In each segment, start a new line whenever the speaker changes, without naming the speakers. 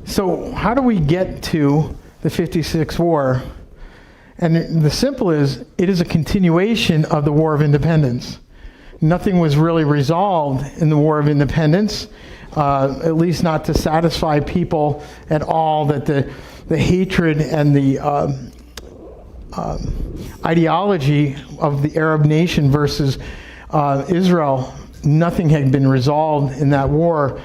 So how do we get to the 56 war? And the simple is, it is a continuation of the War of Independence. Nothing was really resolved in the War of Independence, at least not to satisfy people at all, that the hatred and the ideology of the Arab nation versus Israel, nothing had been resolved in that war.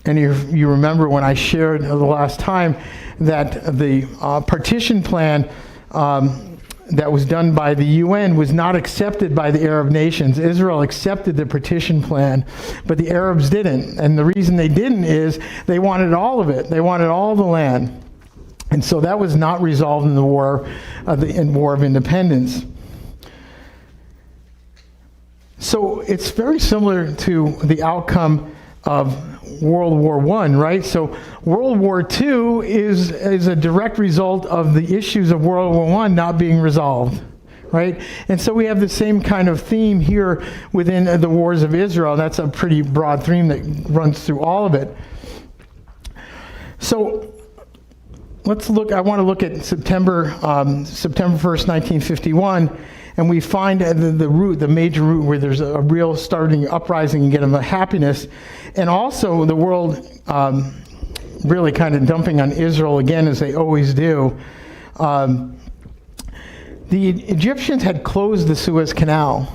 And you remember when I shared the last time that the partition plan that was done by the UN was not accepted by the Arab nations. Israel accepted the partition plan, but the Arabs didn't. And the reason they didn't is they wanted all of it. They wanted all the land. And so that was not resolved in the War of Independence. So it's very similar to the outcome of World War I, right? So World War II is a direct result of the issues of World War I not being resolved, right? And so we have the same kind of theme here within the wars of Israel. That's a pretty broad theme that runs through all of it. So let's look, I want to look at September 1st, 1951, and we find the root, the major root where there's a real starting uprising and getting a happiness, and also the world really kind of dumping on Israel again, as they always do. The Egyptians had closed the Suez Canal.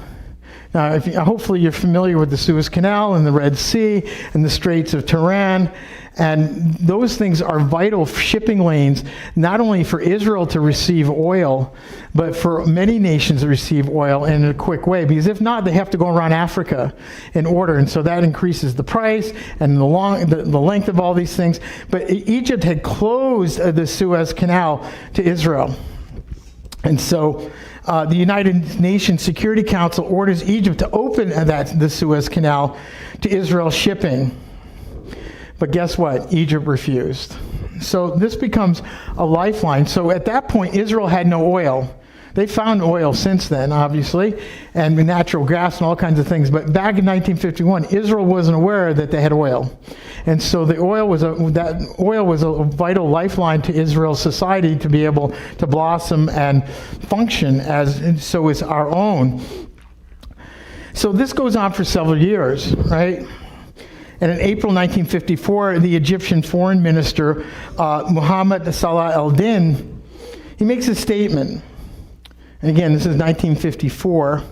Now, hopefully you're familiar with the Suez Canal and the Red Sea and the Straits of Tiran. And those things are vital shipping lanes, not only for Israel to receive oil, but for many nations to receive oil in a quick way. Because if not, they have to go around Africa in order. And so that increases the price and the length of all these things. But Egypt had closed the Suez Canal to Israel. And so the United Nations Security Council orders Egypt to open the Suez Canal to Israel shipping. But guess what? Egypt refused. So this becomes a lifeline. So at that point, Israel had no oil. They found oil since then, obviously, and natural gas and all kinds of things. But back in 1951, Israel wasn't aware that they had oil. And so that oil was a vital lifeline to Israel's society to be able to blossom and function, and so is our own. So this goes on for several years, right? And in April 1954, the Egyptian foreign minister, Muhammad Salah al-Din, he makes a statement. And again, this is 1954.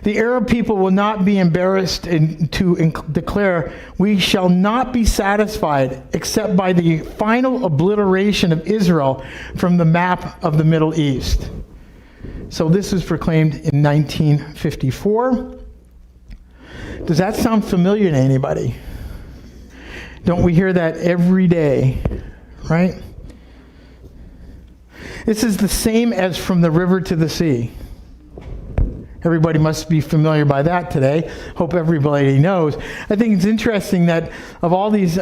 The Arab people will not be embarrassed to declare, we shall not be satisfied except by the final obliteration of Israel from the map of the Middle East. So this was proclaimed in 1954. Does that sound familiar to anybody? Don't we hear that every day, right? This is the same as from the river to the sea. Everybody must be familiar by that today. Hope everybody knows. I think it's interesting that of all these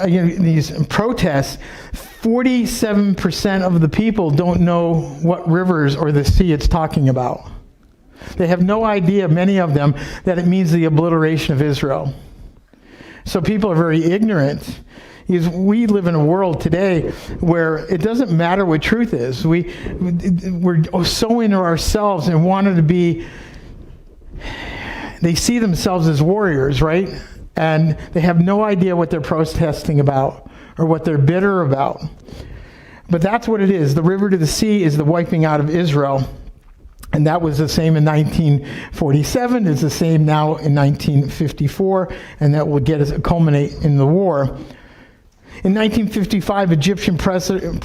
protests, 47% of the people don't know what rivers or the sea it's talking about. They have no idea, many of them, that it means the obliteration of Israel. So people are very ignorant. We live in a world today where it doesn't matter what truth is. We're so into ourselves and wanting to be, they see themselves as warriors, right? And they have no idea what they're protesting about or what they're bitter about. But that's what it is. The river to the sea is the wiping out of Israel. And that was the same in 1947. It's the same now in 1954. And that will get us culminate in the war. In 1955, Egyptian President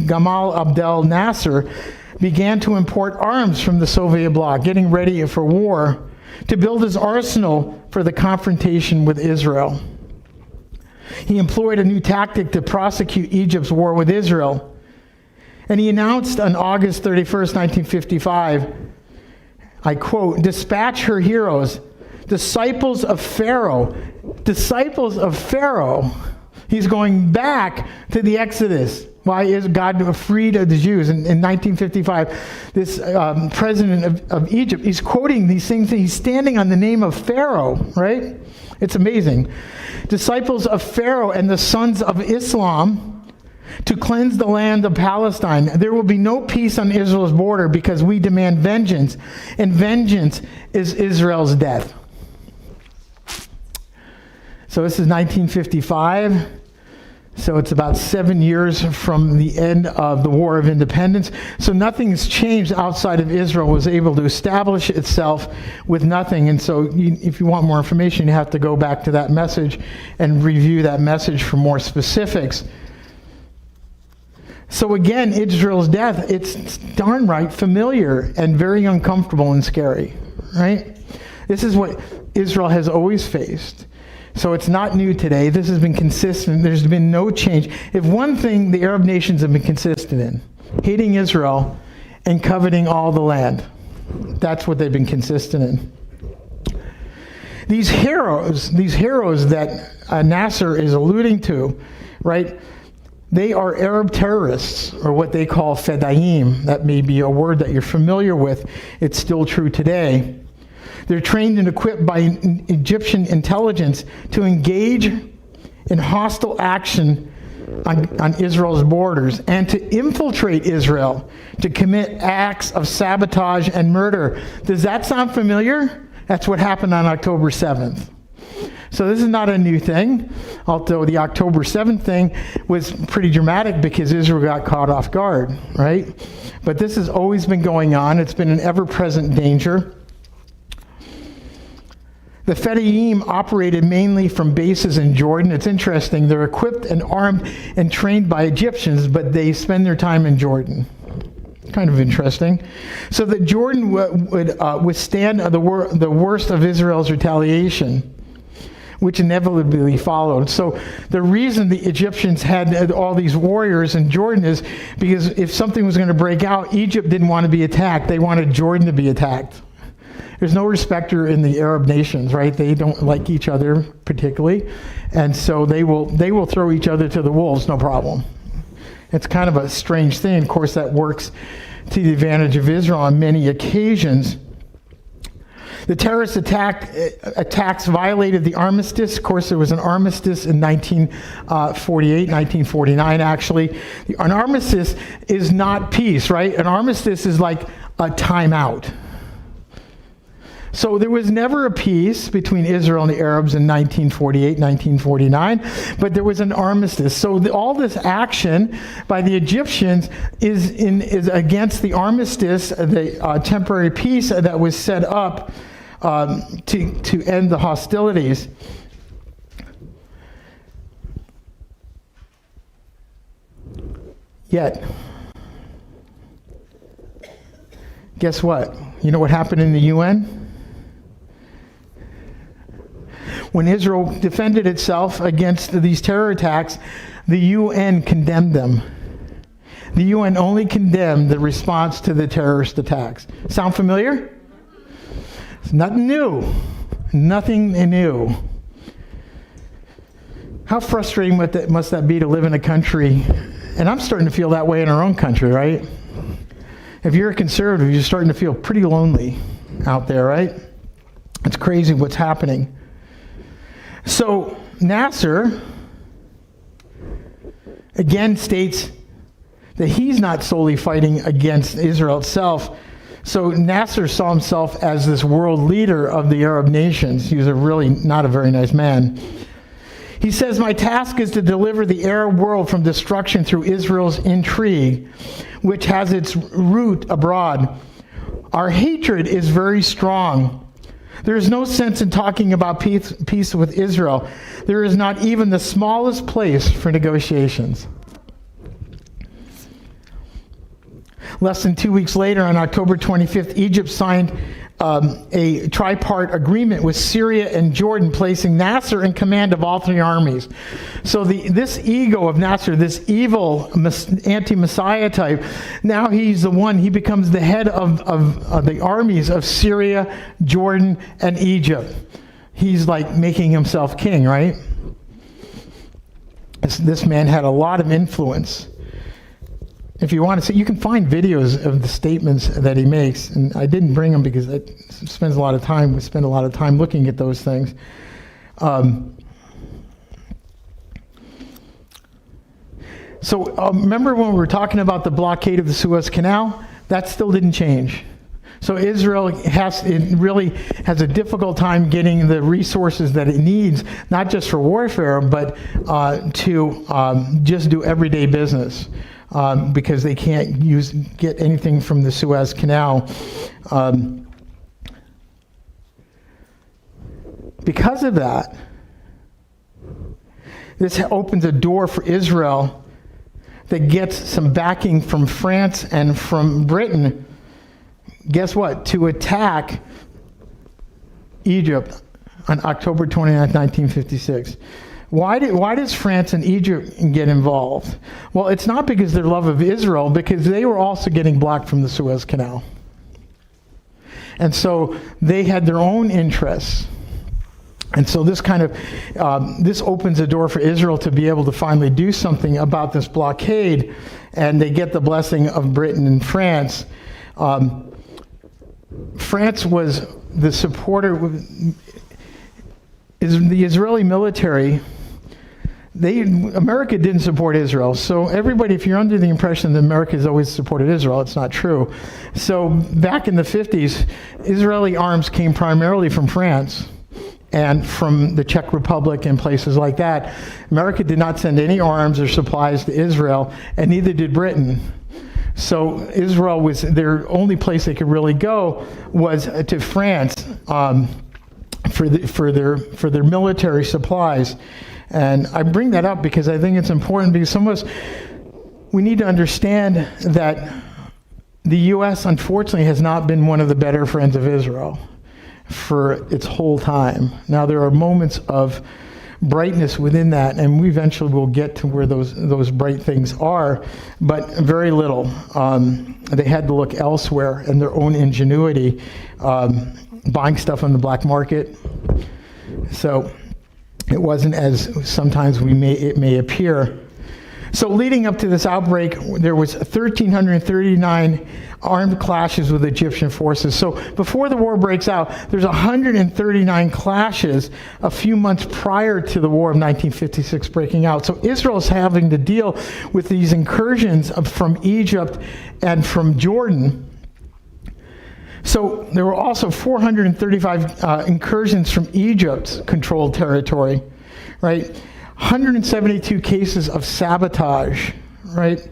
Gamal Abdel Nasser began to import arms from the Soviet bloc, getting ready for war, to build his arsenal for the confrontation with Israel. He employed a new tactic to prosecute Egypt's war with Israel. And he announced on August 31st, 1955, I quote, "Dispatch her heroes, disciples of Pharaoh." Disciples of Pharaoh. He's going back to the Exodus. Why is God freed of the Jews? In 1955, this president of Egypt, he's quoting these things. He's standing on the name of Pharaoh, right? It's amazing. Disciples of Pharaoh and the sons of Islam to cleanse the land of Palestine. There will be no peace on Israel's border because we demand vengeance, and vengeance is Israel's death. So this is 1955. So it's about 7 years from the end of the War of Independence. So nothing's changed outside of Israel was able to establish itself with nothing. And so if you want more information, you have to go back to that message and review that message for more specifics. So again, Israel's death, it's darn right familiar and very uncomfortable and scary, right? This is what Israel has always faced. So it's not new today. This has been consistent. There's been no change. If one thing the Arab nations have been consistent in, hating Israel and coveting all the land. That's what they've been consistent in. These heroes that Nasser is alluding to, right? They are Arab terrorists, or what they call fedayim. That may be a word that you're familiar with. It's still true today. They're trained and equipped by Egyptian intelligence to engage in hostile action on Israel's borders and to infiltrate Israel, to commit acts of sabotage and murder. Does that sound familiar? That's what happened on October 7th. So this is not a new thing, although the October 7th thing was pretty dramatic because Israel got caught off guard, right? But this has always been going on. It's been an ever-present danger. The Fedayim operated mainly from bases in Jordan. It's interesting. They're equipped and armed and trained by Egyptians, but they spend their time in Jordan. Kind of interesting. So that Jordan would withstand the worst of Israel's retaliation, which inevitably followed. So the reason the Egyptians had all these warriors in Jordan is because if something was going to break out, Egypt didn't want to be attacked. They wanted Jordan to be attacked. There's no respecter in the Arab nations, right? They don't like each other particularly, and so they will throw each other to the wolves, no problem. It's kind of a strange thing. Of course, that works to the advantage of Israel on many occasions. The terrorist attacks violated the armistice. Of course, there was an armistice in 1948, 1949, actually. An armistice is not peace, right? An armistice is like a timeout. So there was never a peace between Israel and the Arabs in 1948, 1949, but there was an armistice. So all this action by the Egyptians is against the armistice, the temporary peace that was set up to end the hostilities. Yet, guess what? You know what happened in the UN? When Israel defended itself against these terror attacks, the UN condemned them. The UN only condemned the response to the terrorist attacks. Sound familiar? It's nothing new. Nothing new. How frustrating must that be to live in a country, and I'm starting to feel that way in our own country, right? If you're a conservative, you're starting to feel pretty lonely out there, right? It's crazy what's happening. So Nasser again states that he's not solely fighting against Israel itself. So Nasser saw himself as this world leader of the Arab nations. He was really not a very nice man. He says, "My task is to deliver the Arab world from destruction through Israel's intrigue, which has its root abroad. Our hatred is very strong. There is no sense in talking about peace with Israel. There is not even the smallest place for negotiations." Less than 2 weeks later, on October 25th, Egypt signed a tripart agreement with Syria and Jordan, placing Nasser in command of all three armies. So this ego of Nasser, this evil anti-Messiah type, now he becomes the head of the armies of Syria, Jordan, and Egypt. He's like making himself king, right? This man had a lot of influence. If you want to see, you can find videos of the statements that he makes, and I didn't bring them because we spend a lot of time looking at those things. Remember when we were talking about the blockade of the Suez Canal? That still didn't change. So Israel really has a difficult time getting the resources that it needs, not just for warfare, but to just do everyday business, because they can't get anything from the Suez Canal. Because of that, this opens a door for Israel that gets some backing from France and from Britain. Guess what? To attack Egypt on October 29, 1956. Why does France and Egypt get involved? Well, it's not because of their love of Israel, because they were also getting blocked from the Suez Canal. And so they had their own interests. And so this this opens a door for Israel to be able to finally do something about this blockade, and they get the blessing of Britain and France. France was the supporter. The Israeli military, America didn't support Israel. So everybody, if you're under the impression that America has always supported Israel, it's not true. So back in the 50s, Israeli arms came primarily from France and from the Czech Republic and places like that. America did not send any arms or supplies to Israel, and neither did Britain. So Israel was their only place they could really go was to France for their military supplies. And I bring that up because I think it's important, because some of us, we need to understand that the U.S. unfortunately has not been one of the better friends of Israel for its whole time. Now there are moments of brightness within that, and we eventually will get to where those bright things are, but very little. They had to look elsewhere in their own ingenuity, buying stuff on the black market. So it wasn't as sometimes it may appear. So leading up to this outbreak, there was 1,339 armed clashes with Egyptian forces. So before the war breaks out, there's 139 clashes a few months prior to the war of 1956 breaking out. So Israel's having to deal with these incursions from Egypt and from Jordan. So there were also 435 incursions from Egypt's controlled territory, right? 172 cases of sabotage, right,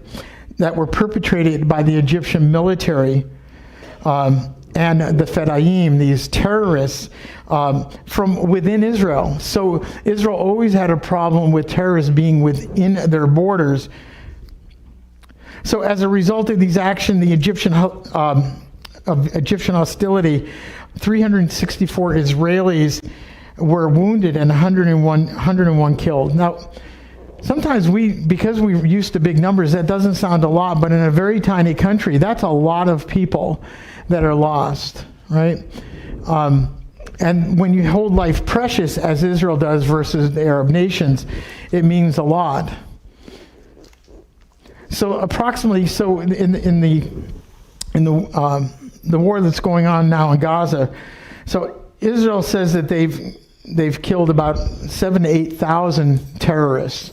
that were perpetrated by the Egyptian military and the Fedayim, these terrorists, from within Israel. So Israel always had a problem with terrorists being within their borders. So as a result of these actions, the Egyptian hostility, 364 Israelis were wounded and 101 killed. Now, sometimes because we're used to big numbers, that doesn't sound a lot, but in a very tiny country, that's a lot of people that are lost, right? And when you hold life precious, as Israel does versus the Arab nations, it means a lot. So approximately, in the war that's going on now in Gaza, so Israel says that they've killed about 7,000 to 8,000 terrorists,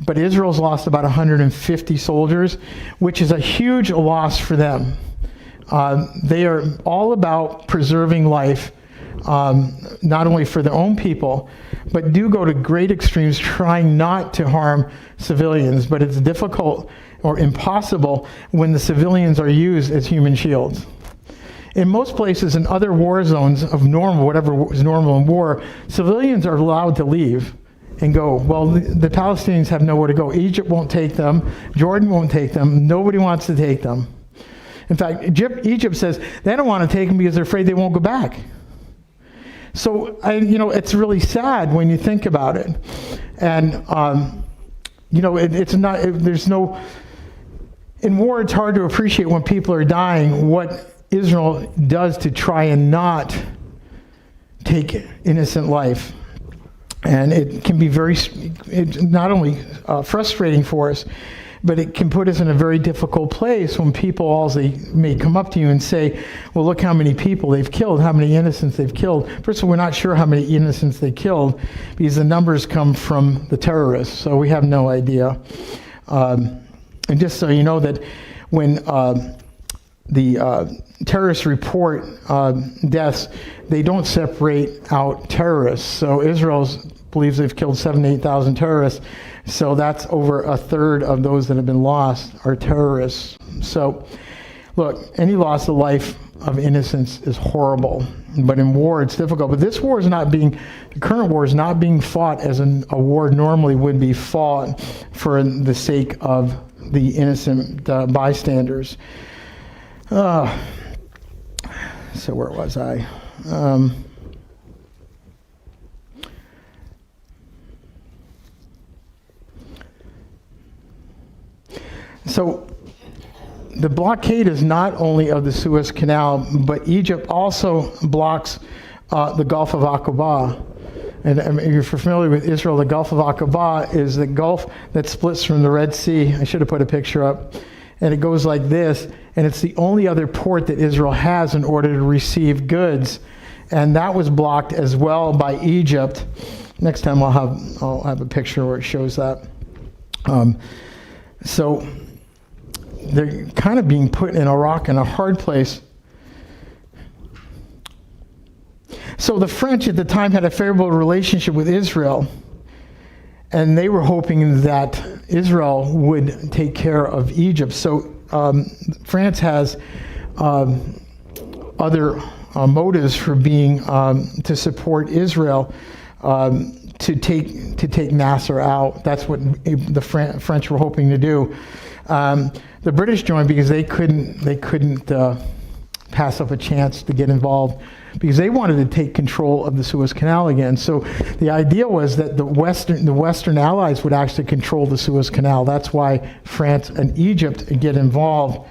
but Israel's lost about 150 soldiers, which is a huge loss for them. They are all about preserving life, not only for their own people, but do go to great extremes trying not to harm civilians. But it's difficult or impossible when the civilians are used as human shields. In most places, in other war zones of normal, whatever was normal in war, civilians are allowed to leave and go. Well, the Palestinians have nowhere to go. Egypt won't take them. Jordan won't take them. Nobody wants to take them. In fact, Egypt says they don't want to take them because they're afraid they won't go back. So, it's really sad when you think about it. And, it's not, there's no, in war, it's hard to appreciate when people are dying what Israel does to try and not take innocent life. And it can be not only frustrating for us, But it can put us in a very difficult place when people also may come up to you and say, well, look how many people they've killed, how many innocents they've killed. First of all, we're not sure how many innocents they killed because the numbers come from the terrorists, so we have no idea. And just so you know that when the terrorists report deaths, they don't separate out terrorists. So Israel believes they've killed 8,000 terrorists. So that's over a third of those that have been lost are terrorists. So look, any loss of life of innocence is horrible. But in war, it's difficult. But this war is the current war is not being fought as a war normally would be fought for the sake of the innocent bystanders. So where was I? So the blockade is not only of the Suez Canal, but Egypt also blocks the Gulf of Aqaba. And if you're familiar with Israel, the Gulf of Aqaba is the Gulf that splits from the Red Sea. I should have put a picture up. And it goes like this, and it's the only other port that Israel has in order to receive goods. And that was blocked as well by Egypt. Next time I'll have a picture where it shows that. So they're kind of being put in a rock and a hard place. So the French at the time had a favorable relationship with Israel, and they were hoping that Israel would take care of Egypt. So France has other motives for being to support Israel, to take Nasser out. That's what the French were hoping to do. The British joined because they couldn't pass up a chance to get involved, because they wanted to take control of the Suez Canal again. So the idea was that the Western allies would actually control the Suez Canal. That's why France and Egypt get involved.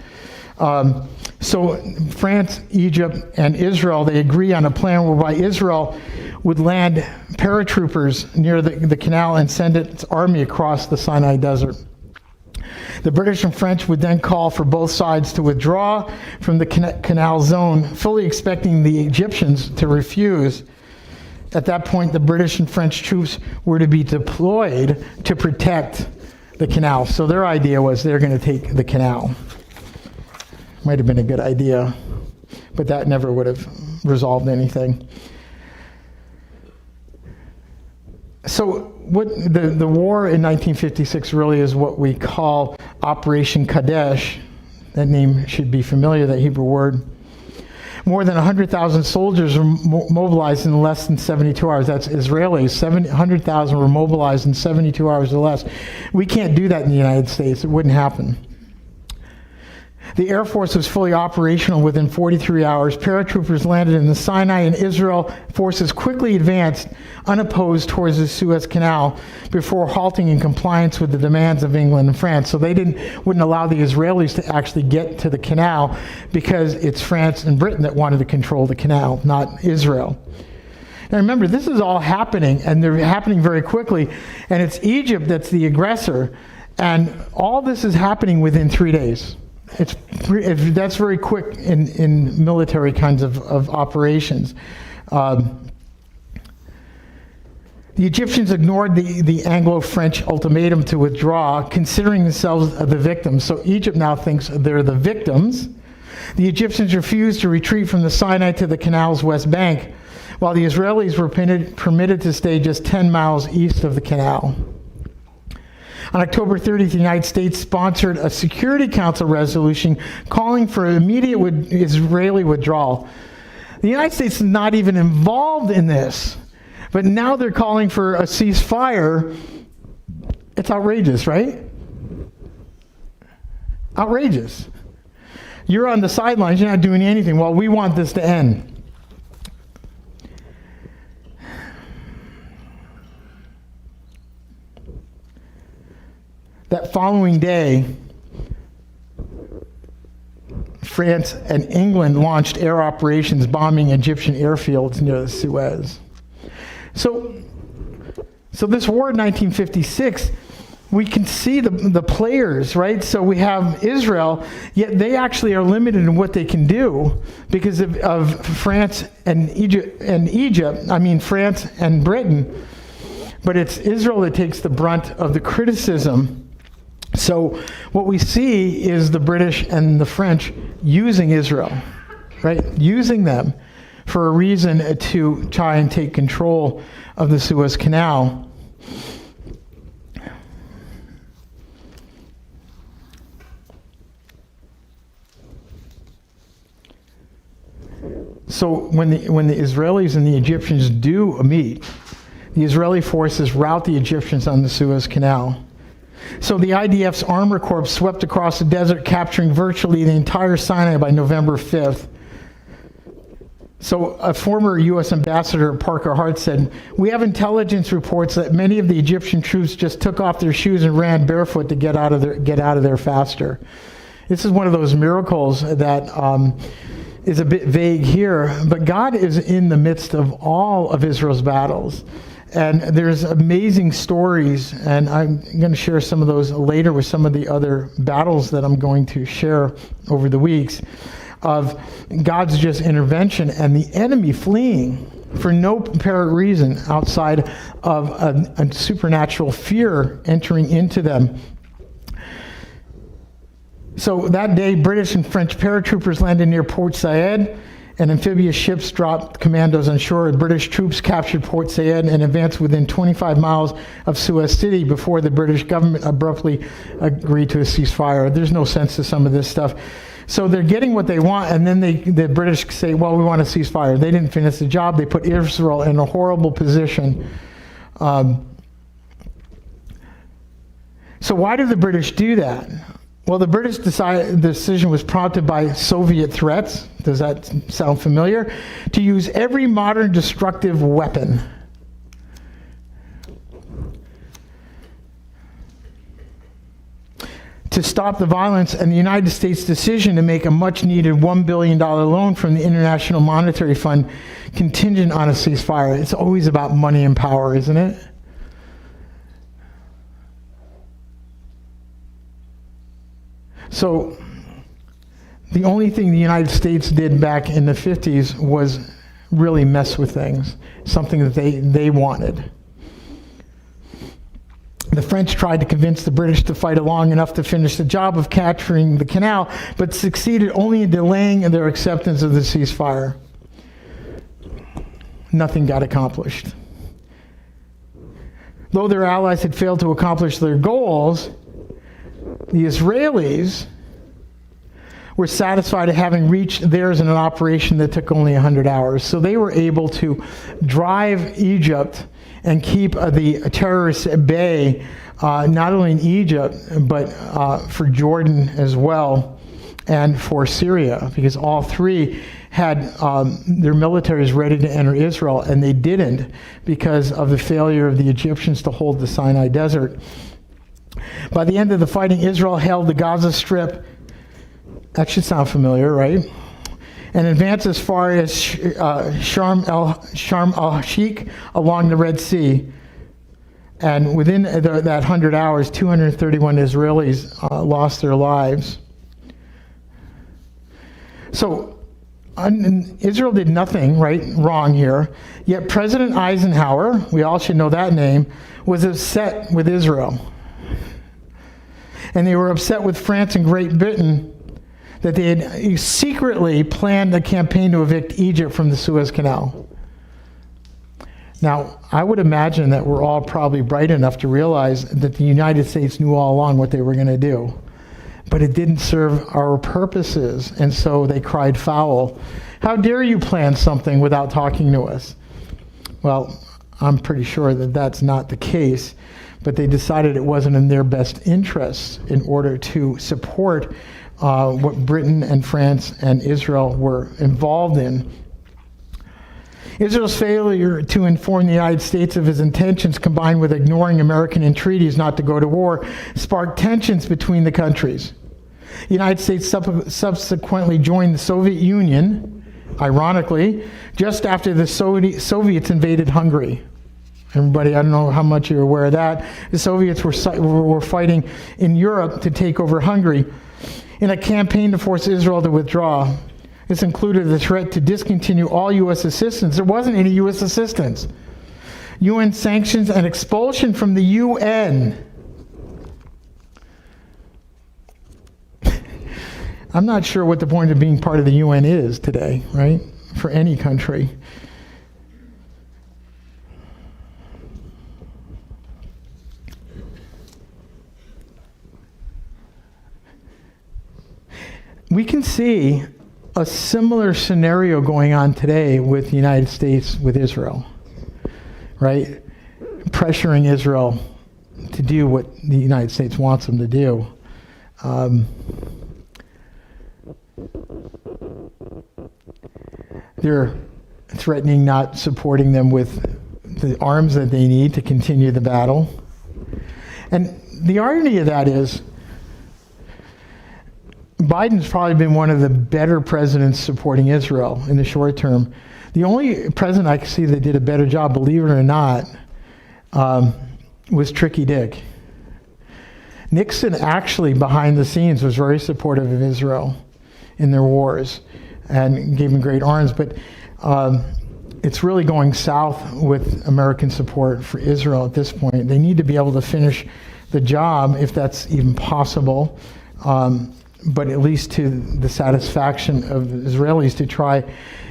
So France, Egypt, and Israel, they agree on a plan whereby Israel would land paratroopers near the canal and send its army across the Sinai Desert. The British and French would then call for both sides to withdraw from the canal zone, fully expecting the Egyptians to refuse. At that point, the British and French troops were to be deployed to protect the canal. So their idea was they're going to take the canal. Might have been a good idea, but that never would have resolved anything. So what the war in 1956 really is what we call Operation Kadesh. That name should be familiar, that Hebrew word. More than 100,000 soldiers were mobilized in less than 72 hours. That's Israelis. 100,000 were mobilized in 72 hours or less. We can't do that in the United States. It wouldn't happen. The Air Force was fully operational within 43 hours. Paratroopers landed in the Sinai, and Israel forces quickly advanced unopposed towards the Suez Canal before halting in compliance with the demands of England and France. So they wouldn't allow the Israelis to actually get to the canal because it's France and Britain that wanted to control the canal, not Israel. Now remember, this is all happening, and they're happening very quickly, and it's Egypt that's the aggressor, and all this is happening within 3 days. That's very quick in military kinds of operations. The Egyptians ignored the Anglo-French ultimatum to withdraw, considering themselves the victims. So Egypt now thinks they're the victims. The Egyptians refused to retreat from the Sinai to the canal's west bank, while the Israelis were permitted to stay just 10 miles east of the canal. On October 30th, the United States sponsored a Security Council resolution calling for immediate Israeli withdrawal. The United States is not even involved in this, but now they're calling for a ceasefire. It's outrageous, right? Outrageous. You're on the sidelines, you're not doing anything. Well, we want this to end. That following day, France and England launched air operations bombing Egyptian airfields near the Suez. So this war in 1956, we can see the players, right? So we have Israel, yet they actually are limited in what they can do because of France and Egypt. I mean, France and Britain. But it's Israel that takes the brunt of the criticism. So what we see is the British and the French using Israel, right? Using them for a reason to try and take control of the Suez Canal. So when the Israelis and the Egyptians do meet, the Israeli forces rout the Egyptians on the Suez Canal. So the IDF's Armor Corps swept across the desert, capturing virtually the entire Sinai by November 5th. So a former U.S. ambassador, Parker Hart, said, "We have intelligence reports that many of the Egyptian troops just took off their shoes and ran barefoot to get out of there faster." This is one of those miracles that is a bit vague here, but God is in the midst of all of Israel's battles. And there's amazing stories, and I'm going to share some of those later with some of the other battles that I'm going to share over the weeks, of God's just intervention and the enemy fleeing for no apparent reason outside of a supernatural fear entering into them. So that day, British and French paratroopers landed near Port Said, and amphibious ships dropped commandos on shore. British troops captured Port Said and advanced within 25 miles of Suez City before the British government abruptly agreed to a ceasefire. There's no sense to some of this stuff. So they're getting what they want, and then the British say, well, we want a ceasefire. They didn't finish the job. They put Israel in a horrible position. So why did the British do that? Well, the British decision was prompted by Soviet threats. Does that sound familiar? To use every modern destructive weapon. To stop the violence, and the United States' decision to make a much-needed $1 billion loan from the International Monetary Fund contingent on a ceasefire. It's always about money and power, isn't it? So the only thing the United States did back in the 50s was really mess with things, something that they wanted. The French tried to convince the British to fight long enough to finish the job of capturing the canal, but succeeded only in delaying their acceptance of the ceasefire. Nothing got accomplished. Though their allies had failed to accomplish their goals, the Israelis were satisfied at having reached theirs in an operation that took only 100 hours. So they were able to drive Egypt and keep the terrorists at bay, not only in Egypt, but for Jordan as well, and for Syria, because all three had their militaries ready to enter Israel, and they didn't because of the failure of the Egyptians to hold the Sinai Desert. By the end of the fighting, Israel held the Gaza Strip. That should sound familiar, right? And advanced as far as Sharm el-Sheikh along the Red Sea. And within that 100 hours, 231 Israelis lost their lives. So Israel did nothing wrong here. Yet President Eisenhower, we all should know that name, was upset with Israel. And they were upset with France and Great Britain that they had secretly planned a campaign to evict Egypt from the Suez Canal. Now, I would imagine that we're all probably bright enough to realize that the United States knew all along what they were going to do. But it didn't serve our purposes, and so they cried foul. How dare you plan something without talking to us? Well, I'm pretty sure that that's not the case. But they decided it wasn't in their best interests in order to support what Britain and France and Israel were involved in. Israel's failure to inform the United States of his intentions, combined with ignoring American entreaties not to go to war, sparked tensions between the countries. The United States subsequently joined the Soviet Union, ironically, just after the Soviets invaded Hungary. Everybody, I don't know how much you're aware of that. The Soviets were fighting in Europe to take over Hungary in a campaign to force Israel to withdraw. This included the threat to discontinue all U.S. assistance. There wasn't any U.S. assistance. UN sanctions and expulsion from the UN. I'm not sure what the point of being part of the UN is today, right? For any country. We can see a similar scenario going on today with the United States, with Israel, right? Pressuring Israel to do what the United States wants them to do. They're threatening not supporting them with the arms that they need to continue the battle. And the irony of that is, Biden's probably been one of the better presidents supporting Israel in the short term. The only president I can see that did a better job, believe it or not, was Tricky Dick. Nixon actually, behind the scenes, was very supportive of Israel in their wars and gave them great arms. But it's really going south with American support for Israel at this point. They need to be able to finish the job, if that's even possible. But at least to the satisfaction of Israelis, to try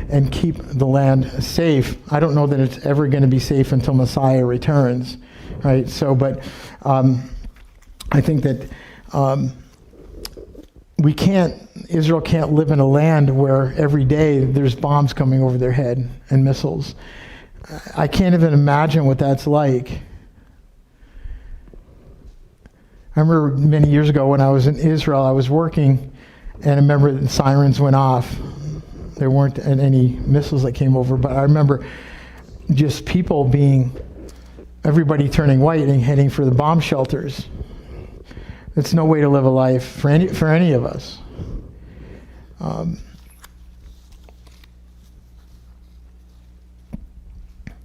and keep the land safe. I don't know that it's ever going to be safe until Messiah returns, right? So, but I think that Israel can't live in a land where every day there's bombs coming over their head and missiles. I can't even imagine what that's like. I remember many years ago when I was in Israel, I was working, and I remember the sirens went off. There weren't any missiles that came over, but I remember just everybody turning white and heading for the bomb shelters. It's no way to live a life for any of us.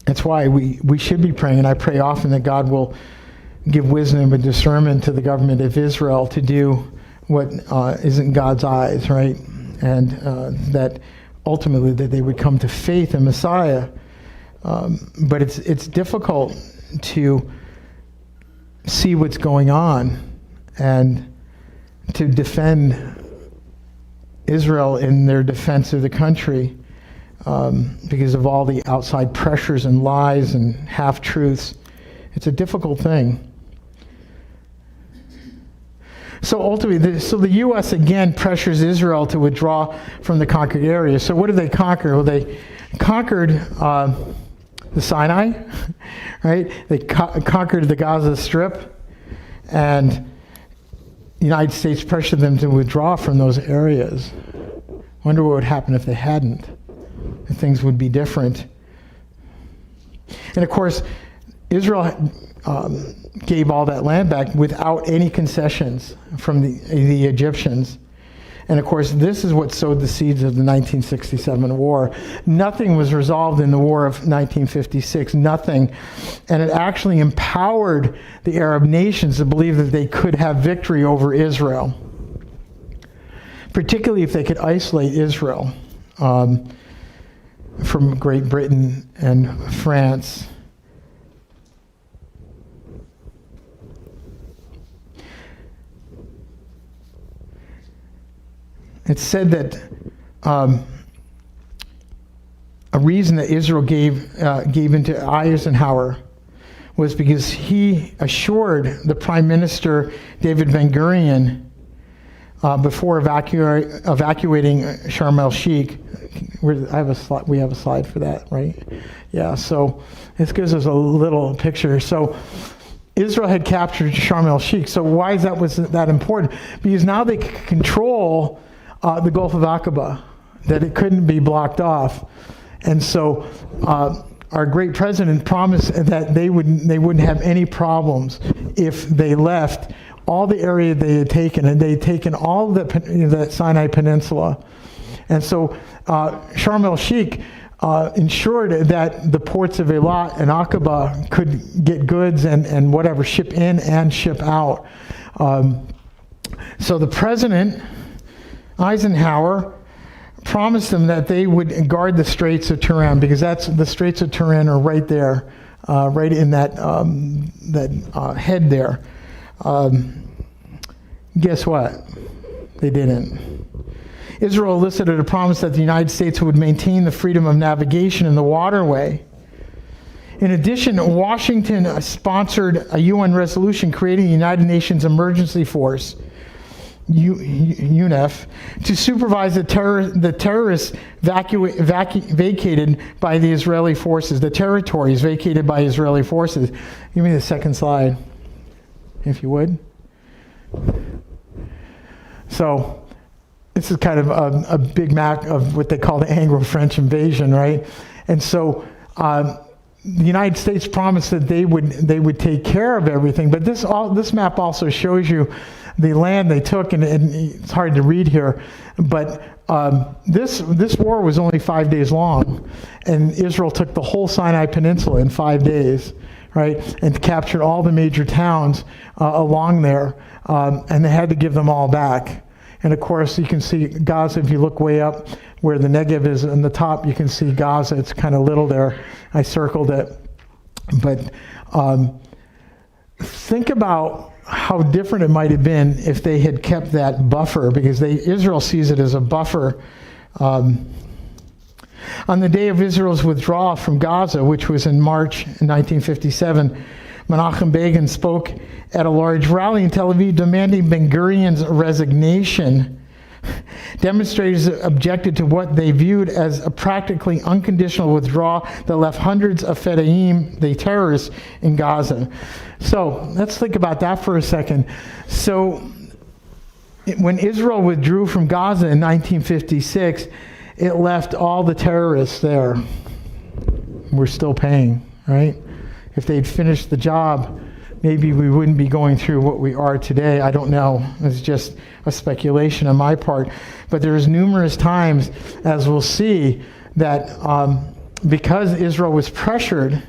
That's why we should be praying, and I pray often that God will give wisdom and discernment to the government of Israel to do what is in God's eyes, right? And that ultimately that they would come to faith in Messiah. But it's difficult to see what's going on and to defend Israel in their defense of the country because of all the outside pressures and lies and half-truths. It's a difficult thing. So ultimately, the U.S. again pressures Israel to withdraw from the conquered area. So what did they conquer? Well, they conquered the Sinai, right? They conquered the Gaza Strip, and the United States pressured them to withdraw from those areas. Wonder what would happen if they hadn't. If things would be different. And of course, Israel gave all that land back without any concessions from the Egyptians. And of course, this is what sowed the seeds of the 1967 war. Nothing was resolved in the war of 1956, nothing. And it actually empowered the Arab nations to believe that they could have victory over Israel, particularly if they could isolate Israel from Great Britain and France. It's said that a reason that Israel gave into Eisenhower was because he assured the Prime Minister David Ben-Gurion before evacuating Sharm el-Sheikh. We have a slide for that, right? Yeah. So this gives us a little picture. So Israel had captured Sharm el-Sheikh. So why was that important? Because now they could control the Gulf of Aqaba, that it couldn't be blocked off. And so our great president promised that they wouldn't have any problems if they left all the area they had taken, and they had taken all the Sinai Peninsula. And so Sharm el-Sheikh ensured that the ports of Eilat and Aqaba could get goods and whatever, ship in and ship out. So the president, Eisenhower, promised them that they would guard the Straits of Tiran, because the Straits of Tiran are right there, right in that head there. Guess what? They didn't. Israel elicited a promise that the United States would maintain the freedom of navigation in the waterway. In addition, Washington sponsored a UN resolution creating the United Nations Emergency Force, UNEF, to supervise the terrorists vacated by the Israeli forces, the territories vacated by Israeli forces. Give me the second slide, if you would. So this is kind of a big map of what they call the Anglo-French invasion, right? And so the United States promised that they would take care of everything, but this map also shows you the land they took, and it's hard to read here, but this war was only 5 days long, and Israel took the whole Sinai Peninsula in 5 days, right, and captured all the major towns along there, and they had to give them all back. And of course, you can see Gaza, if you look way up where the Negev is in the top, you can see Gaza. It's kind of little there. I circled it. But think about how different it might have been if they had kept that buffer, because Israel sees it as a buffer. On the day of Israel's withdrawal from Gaza, which was in March 1957, Menachem Begin spoke at a large rally in Tel Aviv demanding Ben-Gurion's resignation. Demonstrators objected to what they viewed as a practically unconditional withdrawal that left hundreds of Fedayim, the terrorists, in Gaza. So let's think about that for a second. So when Israel withdrew from Gaza in 1956, it left all the terrorists there. We're still paying, right? If they'd finished the job, maybe we wouldn't be going through what we are today. I don't know. It's just a speculation on my part. But there's numerous times, as we'll see, that because Israel was pressured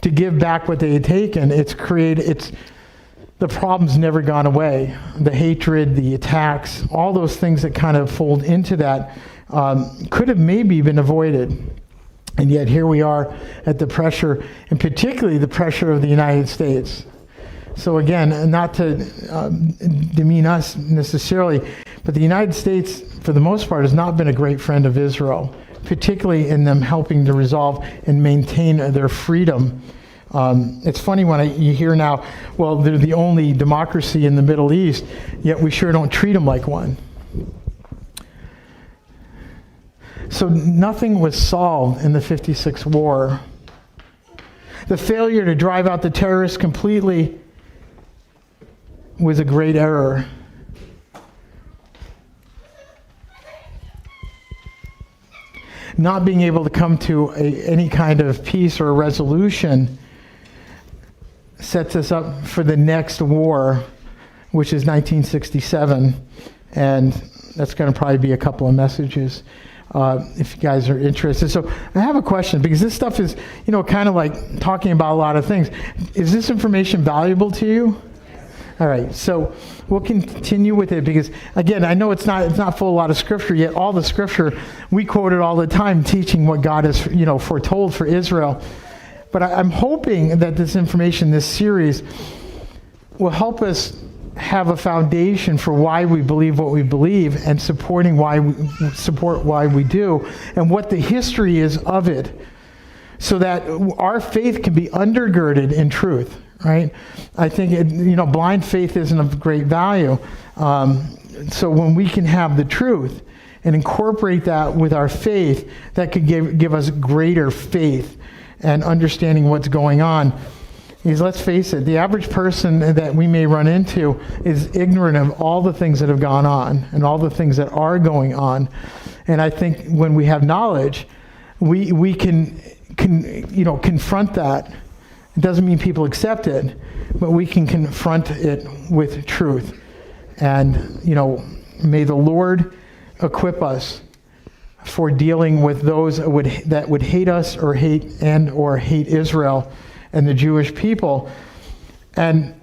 to give back what they had taken, the problem's never gone away. The hatred, the attacks, all those things that kind of fold into that could have maybe been avoided. And yet here we are at the pressure, and particularly the pressure of the United States. So again, not to demean us necessarily, but the United States, for the most part, has not been a great friend of Israel, particularly in them helping to resolve and maintain their freedom. It's funny when you hear now, well, they're the only democracy in the Middle East, yet we sure don't treat them like one. So nothing was solved in the 56 war. The failure to drive out the terrorists completely was a great error. Not being able to come to any kind of peace or a resolution sets us up for the next war, which is 1967. And that's going to probably be a couple of messages. If you guys are interested. So I have a question, because this stuff is, kind of like talking about a lot of things. Is this information valuable to you? All right, so we'll continue with it, because again, I know it's not full of a lot of scripture, yet all the scripture we quote it all the time, teaching what God has foretold for Israel. But I'm hoping that this information, this series, will help us have a foundation for why we believe what we believe, and supporting why we support why we do, and what the history is of it, so that our faith can be undergirded in truth, right? I think blind faith isn't of great value. So when we can have the truth and incorporate that with our faith, that could give us greater faith and understanding what's going on. Because let's face it, the average person that we may run into is ignorant of all the things that have gone on and all the things that are going on. And I think when we have knowledge, we can confront that. It doesn't mean people accept it, but we can confront it with truth. And may the Lord equip us for dealing with those that would hate us or hate Israel and the Jewish people. And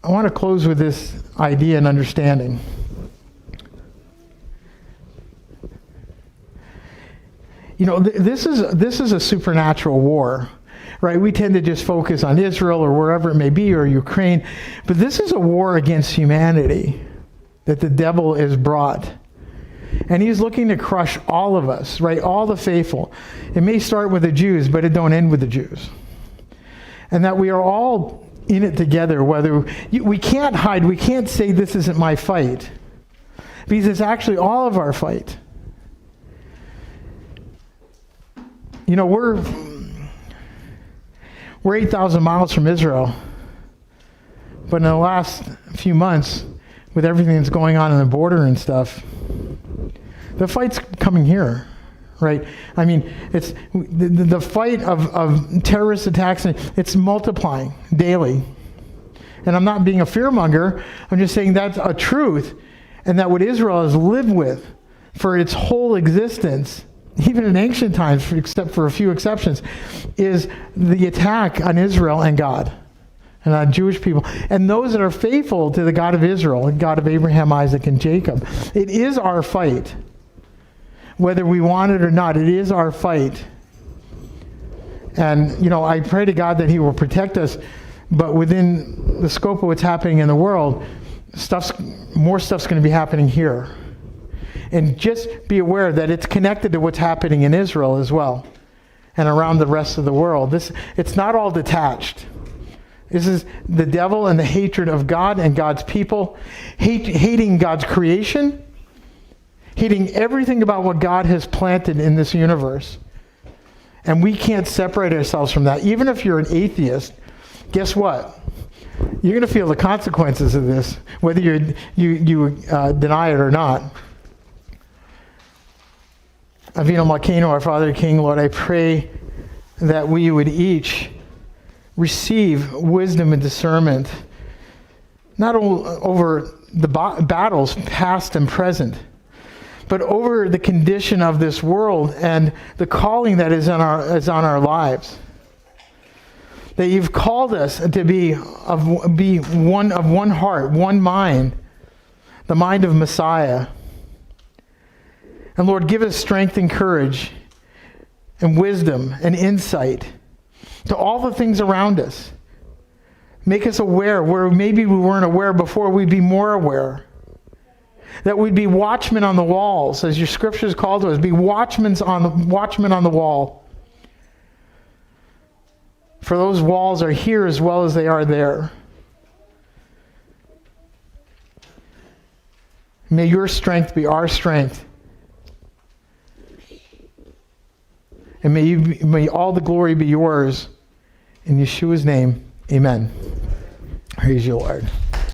I want to close with this idea and understanding. You know, this is a supernatural war, right? We tend to just focus on Israel or wherever it may be, or Ukraine, but this is a war against humanity that the devil is brought. And he's looking to crush all of us, right? All the faithful. It may start with the Jews, but it don't end with the Jews. And that we are all in it together, we can't hide, we can't say this isn't my fight, because it's actually all of our fight. You know, we're 8,000 miles from Israel, but in the last few months, with everything that's going on in the border and stuff, the fight's coming here, right? I mean, it's the fight of terrorist attacks, it's multiplying daily. And I'm not being a fearmonger, I'm just saying that's a truth, and that what Israel has lived with for its whole existence, even in ancient times, except for a few exceptions, is the attack on Israel and God, and on Jewish people, and those that are faithful to the God of Israel, the God of Abraham, Isaac, and Jacob. It is our fight. Whether we want it or not, it is our fight. And, you know, I pray to God that he will protect us, but within the scope of what's happening in the world, more stuff's going to be happening here. And just be aware that it's connected to what's happening in Israel as well, and around the rest of the world. It's not all detached. This is the devil and the hatred of God and God's people, hating God's creation, hating everything about what God has planted in this universe. And we can't separate ourselves from that. Even if you're an atheist, guess what? You're going to feel the consequences of this, whether you deny it or not. Avinu Malkeinu, our Father King, Lord, I pray that we would each receive wisdom and discernment, not over the battles past and present, but over the condition of this world and the calling that is on our lives. That you've called us to be one of one heart, one mind, the mind of Messiah. And Lord, give us strength and courage and wisdom and insight to all the things around us. Make us aware where maybe we weren't aware before, we'd be more aware. That we'd be watchmen on the walls, as your scriptures call to us, be watchmen on the wall. For those walls are here as well as they are there. May your strength be our strength. And may all the glory be yours. In Yeshua's name, amen. Praise you, Lord.